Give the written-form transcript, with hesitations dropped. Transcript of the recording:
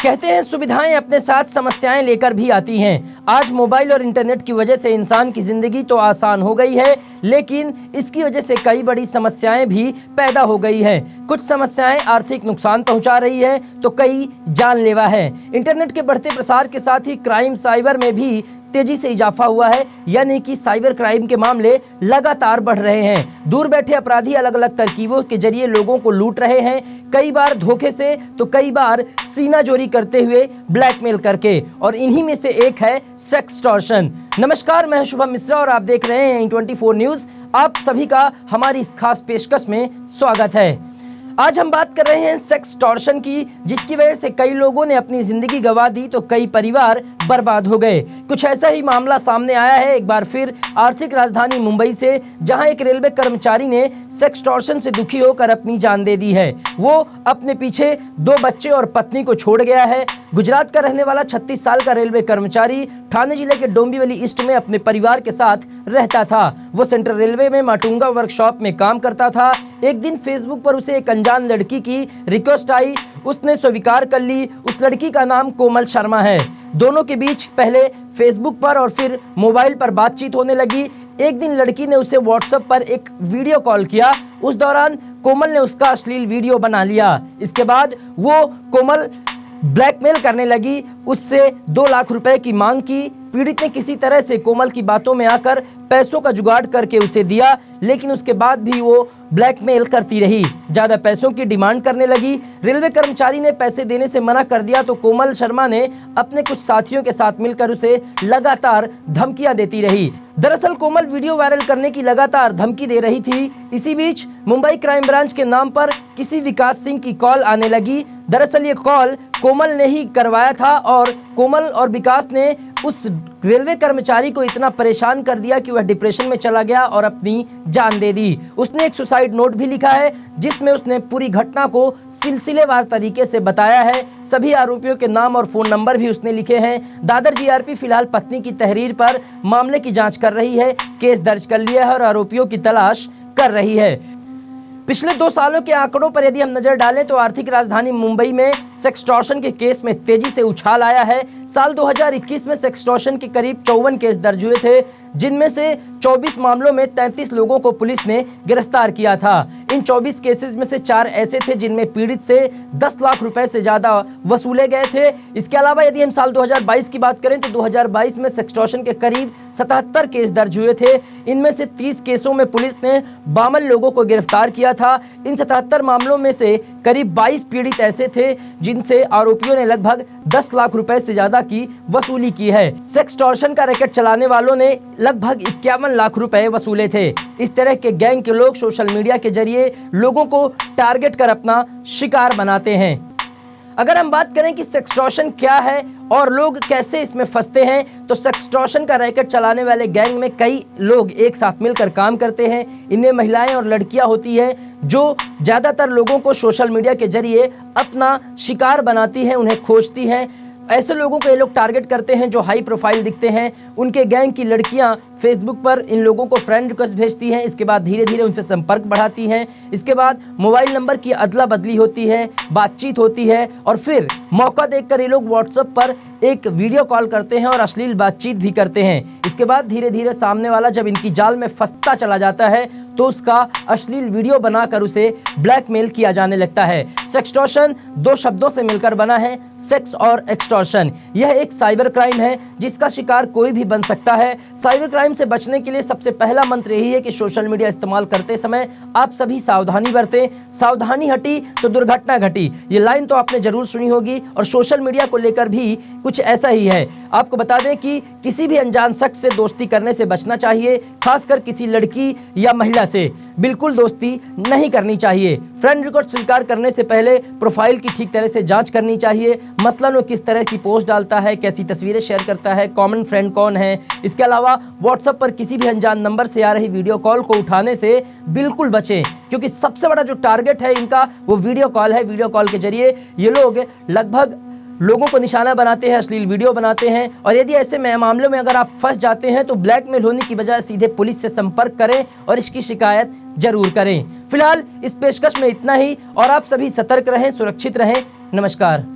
कहते हैं सुविधाएं अपने साथ समस्याएं लेकर भी आती हैं। आज मोबाइल और इंटरनेट की वजह से इंसान की जिंदगी तो आसान हो गई है, लेकिन इसकी वजह से कई बड़ी समस्याएं भी पैदा हो गई हैं। कुछ समस्याएं आर्थिक नुकसान पहुंचा रही है तो कई जानलेवा है। इंटरनेट के बढ़ते प्रसार के साथ ही क्राइम साइबर में भी तेजी से इजाफा हुआ है, यानी कि साइबर क्राइम के मामले लगातार बढ़ रहे हैं। दूर बैठे अपराधी अलग अलग तरकीबों के जरिए लोगों को लूट रहे हैं, कई बार धोखे से तो कई बार सीनाजोरी करते हुए ब्लैकमेल करके, और इन्हीं में से एक है सेक्सटॉर्शन। नमस्कार, मैं शुभम मिश्रा और आप देख रहे हैं N24 न्यूज़। आप सभी का हमारी इस खास पेशकश में स्वागत है। आज हम बात कर रहे हैं सेक्सटॉर्शन की, जिसकी वजह से कई लोगों ने अपनी जिंदगी गंवा दी तो कई परिवार बर्बाद हो गए। कुछ ऐसा ही मामला सामने आया है एक बार फिर आर्थिक राजधानी मुंबई से, जहां एक रेलवे कर्मचारी ने सेक्सटॉर्शन से दुखी होकर अपनी जान दे दी है। वो अपने पीछे 2 बच्चे और पत्नी को छोड़ गया है। गुजरात का रहने वाला 36 साल का रेलवे कर्मचारी ठाणे जिले के डोंबिवली ईस्ट में अपने परिवार के साथ रहता था। वो सेंट्रल रेलवे में माटुंगा वर्कशॉप में काम करता था। एक दिन फेसबुक पर उसे एक अनजान लड़की की रिक्वेस्ट आई, उसने स्वीकार कर ली। उस लड़की का नाम कोमल शर्मा है। दोनों के बीच पहले फेसबुक पर और फिर मोबाइल पर बातचीत होने लगी। एक दिन लड़की ने उसे व्हाट्सएप पर एक वीडियो कॉल किया। उस दौरान कोमल ने उसका अश्लील वीडियो बना लिया। इसके बाद वो कोमल ब्लैकमेल करने लगी, उससे 2 लाख रुपए की मांग की। पीड़ित ने किसी तरह से कोमल की बातों में आकर पैसों का जुगाड़ करके उसे दिया, लेकिन उसके बाद भी वो ब्लैकमेल करती रही, ज्यादा पैसों की डिमांड करने लगी। रेलवे कर्मचारी ने पैसे देने से मना कर दिया तो कोमल शर्मा ने अपने कुछ साथियों के साथ मिलकर उसे लगातार धमकियां देती रही। दरअसल कोमल वीडियो वायरल करने की लगातार धमकी दे रही थी। इसी बीच मुंबई क्राइम ब्रांच के नाम पर किसी विकास सिंह की कॉल आने लगी। दरअसल ये कॉल कोमल ने ही करवाया था और कोमल और विकास ने उस रेलवे कर्मचारी को इतना परेशान कर दिया कि वह डिप्रेशन में चला गया और अपनी जान दे दी। उसने एक सुसाइड नोट भी लिखा है, जिसमें उसने पूरी घटना को सिलसिलेवार तरीके से बताया है। सभी आरोपियों के नाम और फोन नंबर भी उसने लिखे हैं। दादर जीआरपी फिलहाल पत्नी की तहरीर पर मामले की जांच कर रही है, केस दर्ज कर लिया है और आरोपियों की तलाश कर रही है। पिछले 2 सालों के आंकड़ों पर यदि हम नजर डालें तो आर्थिक राजधानी मुंबई में सेक्सटॉर्शन के केस में तेजी से उछाल आया है। साल 2021 में सेक्सटॉर्शन के करीब 54 केस दर्ज हुए थे, जिनमें से 24 मामलों में 33 लोगों को पुलिस ने गिरफ्तार किया था। इन 24 केसेस में से 4 ऐसे थे जिनमें पीड़ित से 10 लाख रुपए से ज्यादा वसूले गए थे। इसके अलावा यदि हम साल 2022 की बात करें तो 2022 में सेक्सटॉर्शन के करीब 77 केस दर्ज हुए थे। इनमें से 30 केसों में पुलिस ने 52 लोगों को गिरफ्तार किया था। इन 77 मामलों में से करीब 22 पीड़ित ऐसे थे जिनसे आरोपियों ने लगभग 10 लाख रुपए से ज्यादा की वसूली की है। सेक्सटॉर्शन का रैकेट चलाने वालों ने लगभग 51 लाख रुपए वसूले थे। इस तरह के गैंग के लोग सोशल मीडिया के जरिए लोगों को टारगेट कर अपना शिकार बनाते हैं। अगर हम बात करें कि सेक्सटॉर्शन क्या है और लोग कैसे इसमें फंसते हैं, तो सेक्सटॉर्शन का रैकेट चलाने वाले गैंग में कई लोग एक साथ मिलकर काम करते हैं। इनमें महिलाएं और लड़कियां होती हैं जो ज़्यादातर लोगों को सोशल मीडिया के जरिए अपना शिकार बनाती हैं, उन्हें खोजती हैं। ऐसे लोगों को ये लोग टारगेट करते हैं जो हाई प्रोफाइल दिखते हैं। उनके गैंग की लड़कियां फेसबुक पर इन लोगों को फ्रेंड रिक्वेस्ट भेजती हैं। इसके बाद धीरे धीरे उनसे संपर्क बढ़ाती हैं। इसके बाद मोबाइल नंबर की अदला बदली होती है, बातचीत होती है और फिर मौका देखकर ये लोग व्हाट्सएप पर एक वीडियो कॉल करते हैं और अश्लील बातचीत भी करते हैं। इसके बाद धीरे धीरे सामने वाला जब इनकी जाल में फंसता चला जाता है तो उसका अश्लील वीडियो बनाकर उसे ब्लैकमेल किया जाने लगता है। सेक्सटॉर्शन 2 शब्दों से मिलकर बना है, सेक्स और एक्सटॉर्शन। यह एक साइबर क्राइम है जिसका शिकार कोई भी बन सकता है। साइबर क्राइम से बचने के लिए सबसे पहला मंत्र यही है कि सोशल मीडिया इस्तेमाल करते समय आप सभी सावधानी बरतें। सावधानी हटी तो दुर्घटना घटी, ये लाइन तो आपने जरूर सुनी होगी और सोशल मीडिया को लेकर भी कुछ ऐसा ही है। आपको बता दें कि किसी भी अनजान शख्स से दोस्ती करने से बचना चाहिए, खासकर किसी लड़की या महिला से बिल्कुल दोस्ती नहीं करनी चाहिए। फ्रेंड रिक्वेस्ट स्वीकार करने से पहले प्रोफाइल की ठीक तरह से जांच करनी चाहिए। मसलन वो किस तरह की पोस्ट डालता है, कैसी तस्वीरें शेयर करता है, कॉमन फ्रेंड कौन है। इसके अलावा व्हाट्सएप पर किसी भी अनजान नंबर से आ रही वीडियो कॉल को उठाने से बिल्कुल बचें, क्योंकि सबसे बड़ा जो टारगेट है इनका वो वीडियो कॉल है। वीडियो कॉल के जरिए ये लोग लगभग लोगों को निशाना बनाते हैं, अश्लील वीडियो बनाते हैं। और यदि ऐसे मामलों में अगर आप फंस जाते हैं तो ब्लैकमेल होने की बजाय सीधे पुलिस से संपर्क करें और इसकी शिकायत जरूर करें। फिलहाल इस पेशकश में इतना ही और आप सभी सतर्क रहें, सुरक्षित रहें। नमस्कार।